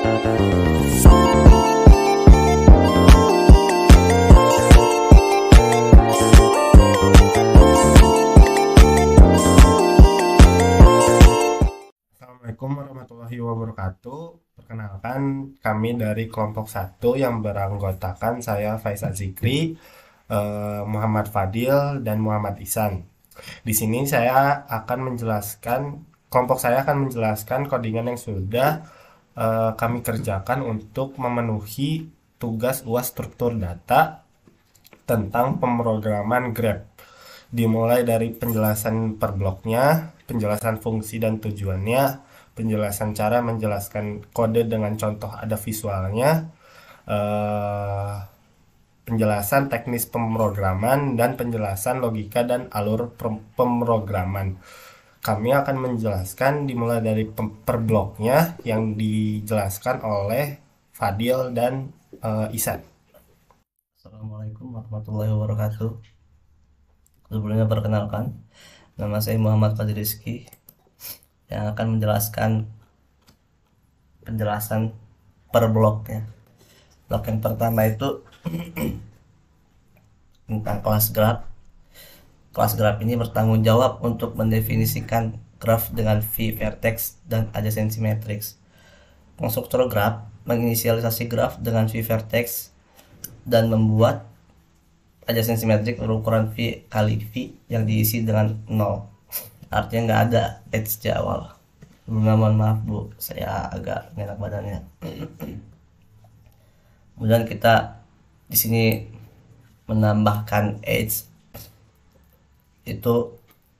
Assalamualaikum warahmatullahi wabarakatuh. Perkenalkan, kami dari kelompok 1 yang beranggotakan saya Faisal Zikri, Muhammad Fadil, dan Muhammad Ihsan. Di sini kelompok saya akan menjelaskan codingan yang sudah kami kerjakan untuk memenuhi tugas UAS struktur data tentang pemrograman Grab. Dimulai dari penjelasan per bloknya, penjelasan fungsi dan tujuannya, penjelasan cara menjelaskan kode dengan contoh ada visualnya, eh, penjelasan teknis pemrograman, dan penjelasan logika dan alur pemrograman. Kami akan menjelaskan dimulai dari per bloknya yang dijelaskan oleh Fadil dan Isan. Assalamualaikum warahmatullahi wabarakatuh. Sebelumnya perkenalkan, nama saya Muhammad Fadil Rizky yang akan menjelaskan penjelasan per bloknya. Blok yang pertama itu tentang kelas graf. Kelas graf ini bertanggung jawab untuk mendefinisikan graf dengan V vertex dan adjacency matrix. Konstruktor graf menginisialisasi graf dengan V vertex dan membuat adjacency matrix berukuran V kali V yang diisi dengan 0. Artinya nggak ada edge di awal. Sebelumnya mohon maaf Bu, saya agak enak badannya. Kemudian kita di sini menambahkan edge, itu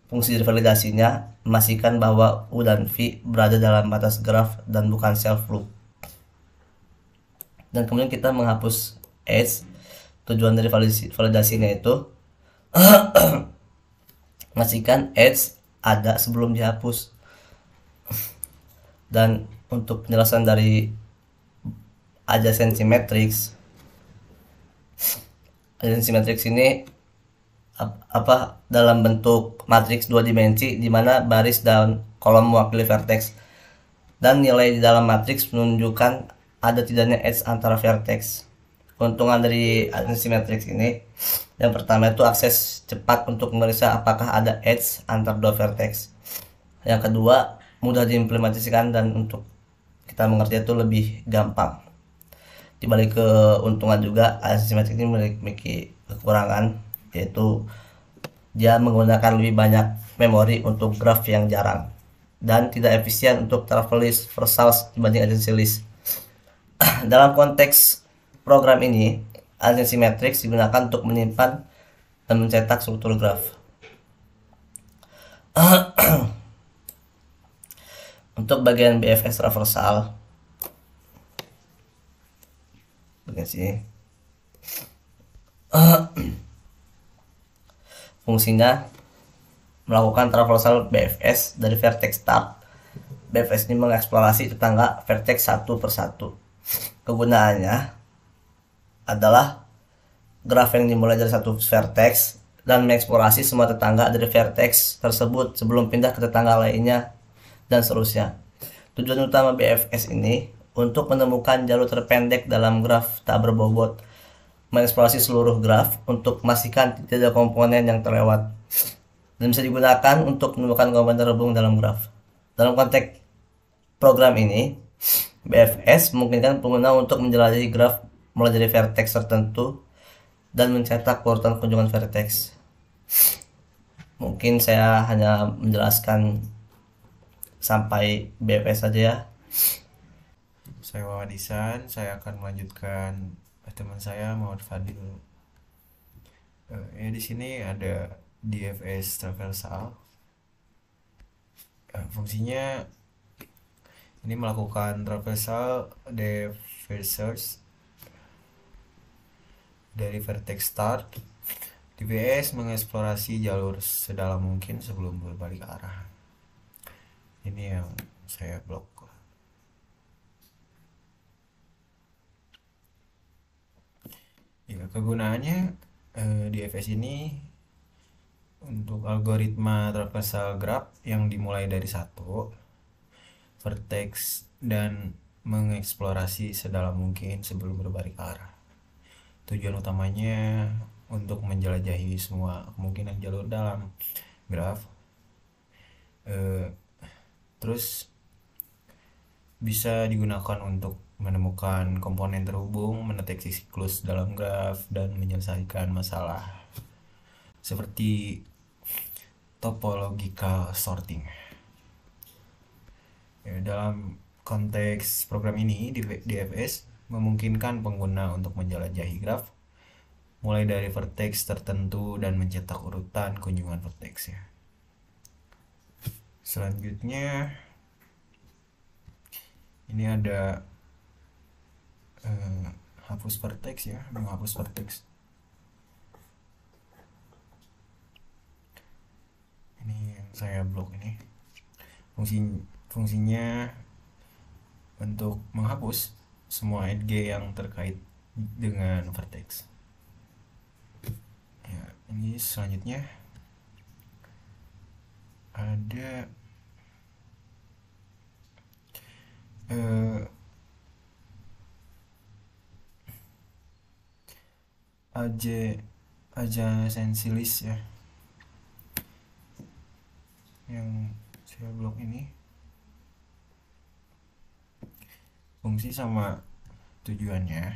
fungsi dari validasinya memastikan bahwa U dan V berada dalam batas graf dan bukan self loop. Dan kemudian kita menghapus edge. Tujuan dari validasinya itu memastikan edge ada sebelum dihapus. Dan untuk penjelasan dari adjacency matrix ini dalam bentuk matriks 2 dimensi di mana baris dan kolom mewakili vertex, dan nilai di dalam matriks menunjukkan ada tidaknya edge antara vertex. Keuntungan dari adjacency matrix ini, yang pertama itu akses cepat untuk memeriksa apakah ada edge antar dua vertex. Yang kedua, mudah diimplementasikan dan untuk kita mengerti itu lebih gampang. Di balik keuntungan juga, adjacency matrix ini memiliki kekurangan, yaitu dia menggunakan lebih banyak memori untuk graf yang jarang dan tidak efisien untuk traversals dibanding adjacency list. Dalam konteks program ini, adjacency matrix digunakan untuk menyimpan dan mencetak struktur graf. Untuk bagian BFS traversal, bagian sini, fungsinya melakukan traversal BFS dari vertex start. BFS ini mengeksplorasi tetangga vertex satu per satu. Kegunaannya adalah graf yang dimulai dari satu vertex dan mengeksplorasi semua tetangga dari vertex tersebut sebelum pindah ke tetangga lainnya dan seterusnya. Tujuan utama BFS ini untuk menemukan jalur terpendek dalam graf tak berbobot, mengeksplorasi seluruh graf untuk memastikan tidak ada komponen yang terlewat, dan bisa digunakan untuk menemukan komponen terhubung dalam graf. Dalam konteks program ini, BFS memungkinkan pengguna untuk menjelajahi graf mulai dari vertex tertentu dan mencetak urutan kunjungan vertex. Mungkin saya hanya menjelaskan sampai BFS saja ya. Saya Muhammad Ihsan, saya akan melanjutkan teman saya Muhammad Fadil. Di sini ada DFS traversal. Fungsinya ini melakukan traversal traversals dari vertex start. DFS mengeksplorasi jalur sedalam mungkin sebelum berbalik arah. Ini yang saya blok. Ya, kegunaannya DFS ini untuk algoritma traversal graph yang dimulai dari satu vertex dan mengeksplorasi sedalam mungkin sebelum berbalik arah. Tujuan utamanya untuk menjelajahi semua kemungkinan jalur dalam graf. Terus bisa digunakan untuk menemukan komponen terhubung, mendeteksi siklus dalam graf, dan menyelesaikan masalah seperti topological sorting. Ya, dalam konteks program ini, DFS memungkinkan pengguna untuk menjelajahi graf mulai dari vertex tertentu dan mencetak urutan kunjungan vertex ya. Selanjutnya ini ada hapus vertex ya, menghapus vertex. Ini yang saya blok ini. Fungsinya untuk menghapus semua edge yang terkait dengan vertex. Ya, ini selanjutnya ada adjacency list ya, yang saya blok ini. Fungsi sama tujuannya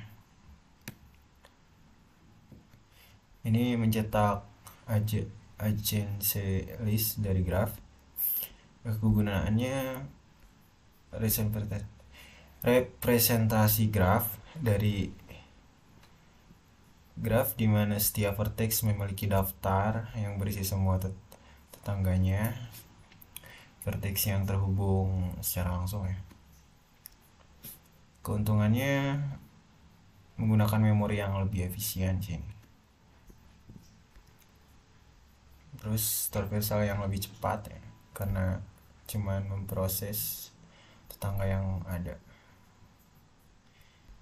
ini mencetak adjacency list dari graf. Kegunaannya representasi graf dari graf di mana setiap vertex memiliki daftar yang berisi semua tetangganya vertex yang terhubung secara langsung ya. Keuntungannya menggunakan memori yang lebih efisien sih. Terus traversal yang lebih cepat ya, karena cuman memproses tetangga yang ada.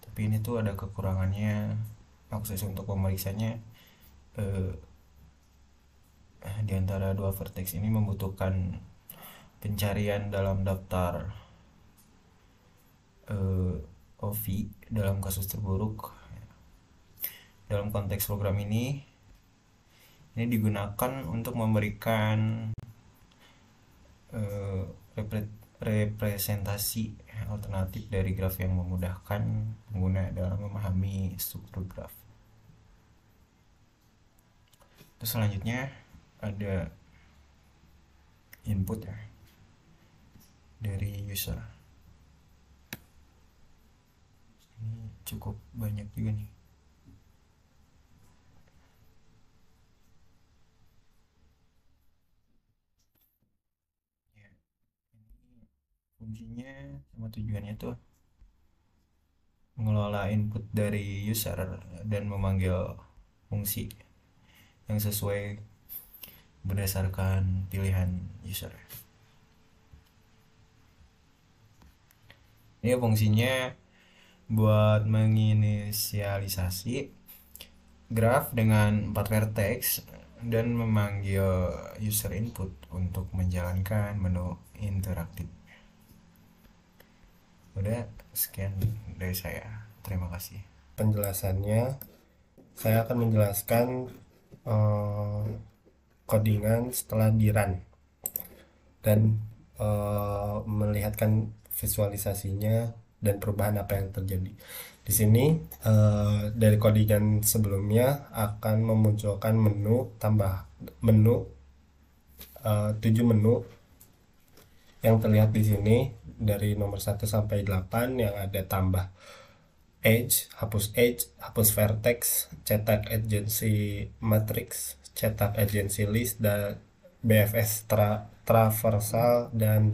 Tapi ini tuh ada kekurangannya, akses untuk pemeriksanya di antara dua vertex ini membutuhkan pencarian dalam daftar OV dalam kasus terburuk. Dalam konteks program ini digunakan untuk memberikan representasi alternatif dari graf yang memudahkan pengguna dalam memahami struktur graf. Terus selanjutnya ada input ya dari user. Ini cukup banyak juga nih. Ya, ini fungsinya sama tujuannya tuh mengelola input dari user dan memanggil fungsi yang sesuai berdasarkan pilihan user. Ini fungsinya buat menginisialisasi graf dengan 4 vertex dan memanggil user input untuk menjalankan menu interaktif. Udah, sekian dari saya. Terima kasih. Penjelasannya, saya akan menjelaskan codingan setelah di run dan melihatkan visualisasinya dan perubahan apa yang terjadi. Di sini dari codingan sebelumnya akan memunculkan menu 7 menu yang terlihat di sini dari nomor 1 sampai 8 yang ada tambah edge, hapus vertex, cetak adjacency matrix, cetak adjacency list, dan BFS traversal dan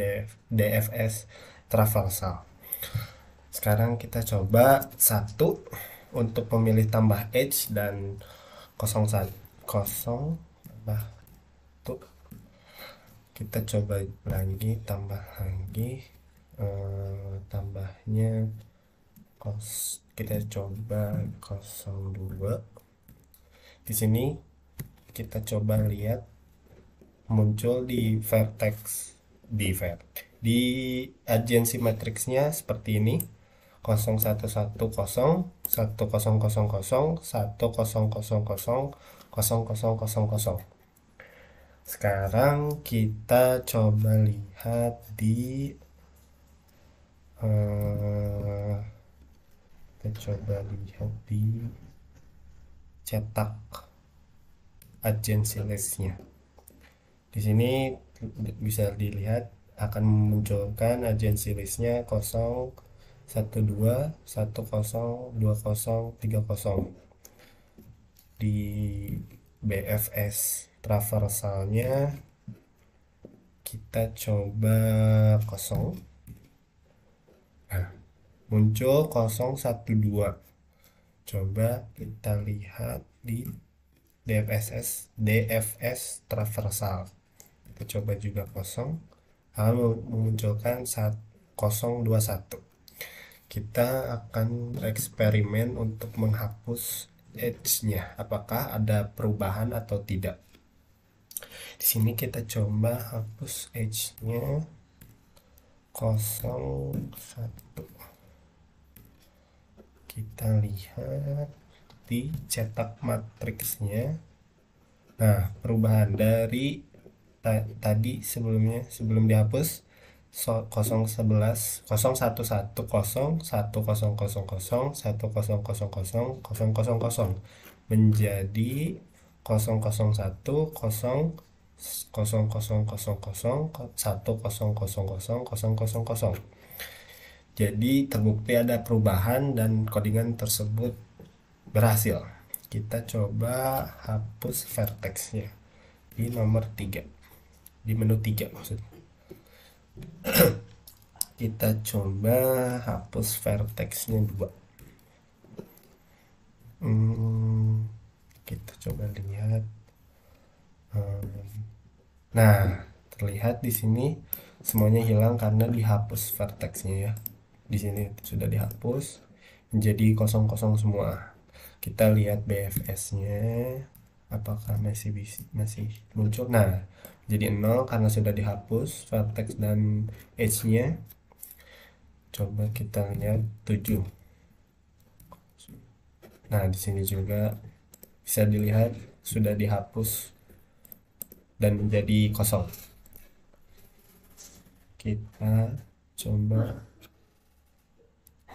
DFS traversal. Sekarang kita coba 1 untuk memilih tambah edge dan 0 tambah tuh. Kita coba lagi tambah lagi tambahnya kita coba 02. Di sini kita coba lihat muncul di vertex di adjacency matrixnya seperti ini. 0110 1000 1000. Sekarang kita coba lihat di cetak agensi listnya. Di sini bisa dilihat akan memunculkan agensi listnya 0, 12, 10, 20, 30. Di BFS traversalnya kita coba 0. Nah, muncul 012. Coba kita lihat di DFS traversal. Kita coba juga 0, lalu memunculkan 021. Kita akan eksperimen untuk menghapus edge-nya, apakah ada perubahan atau tidak. Di sini kita coba hapus edge-nya 01. Kita lihat di cetak matriksnya. Nah, perubahan dari tadi sebelum dihapus 011 0110 1000 1000 menjadi 001 1000 Jadi terbukti ada perubahan dan codingan tersebut berhasil. Kita coba hapus vertexnya di nomor 3, di menu 3 maksudnya. Kita coba hapus vertexnya 2. Kita coba lihat. Nah, terlihat di sini semuanya hilang karena dihapus vertexnya ya. Di sini sudah dihapus menjadi kosong-kosong semua. Kita lihat BFS-nya apakah masih muncul. Nah, jadi 0 karena sudah dihapus vertex dan edge-nya. Coba kita lihat 7. Nah, di sini juga bisa dilihat sudah dihapus dan menjadi kosong. Kita coba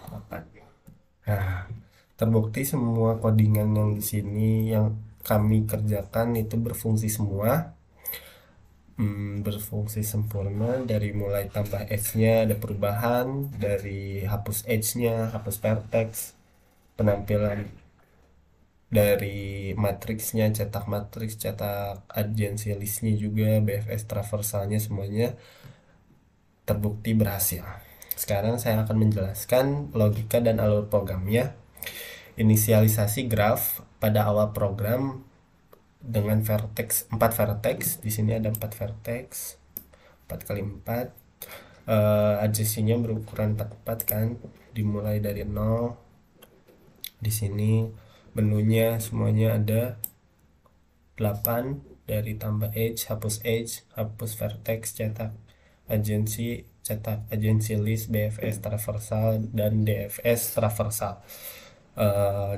8. Nah, terbukti semua codingan yang di sini yang kami kerjakan itu berfungsi semua, berfungsi sempurna. Dari mulai tambah edge-nya ada perubahan, dari hapus edge-nya, hapus vertex, penampilan dari matriksnya, cetak matriks, cetak agensi listnya juga, BFS traversalnya semuanya terbukti berhasil. Sekarang saya akan menjelaskan logika dan alur programnya. Inisialisasi graf pada awal program dengan vertex 4 vertex. Di sini ada 4 vertex, 4 kali 4. Agensinya berukuran 44 kan, dimulai dari 0. Di sini menunya semuanya ada 8, dari tambah edge, hapus vertex, cetak agensi list, BFS traversal dan DFS traversal.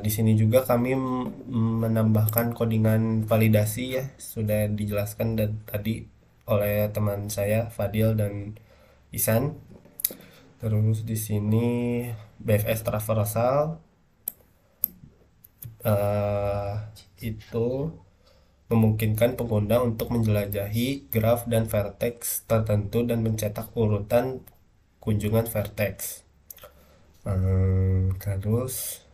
Di sini juga kami menambahkan codingan validasi ya, sudah dijelaskan dan tadi oleh teman saya Fadil dan Isan. Terus di sini BFS traversal itu memungkinkan pengguna untuk menjelajahi graf dan vertex tertentu dan mencetak urutan kunjungan vertex. Terus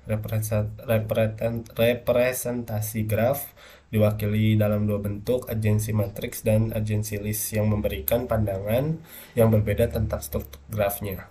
representasi graf diwakili dalam 2 bentuk, agensi matriks dan agensi list yang memberikan pandangan yang berbeda tentang struktur grafnya.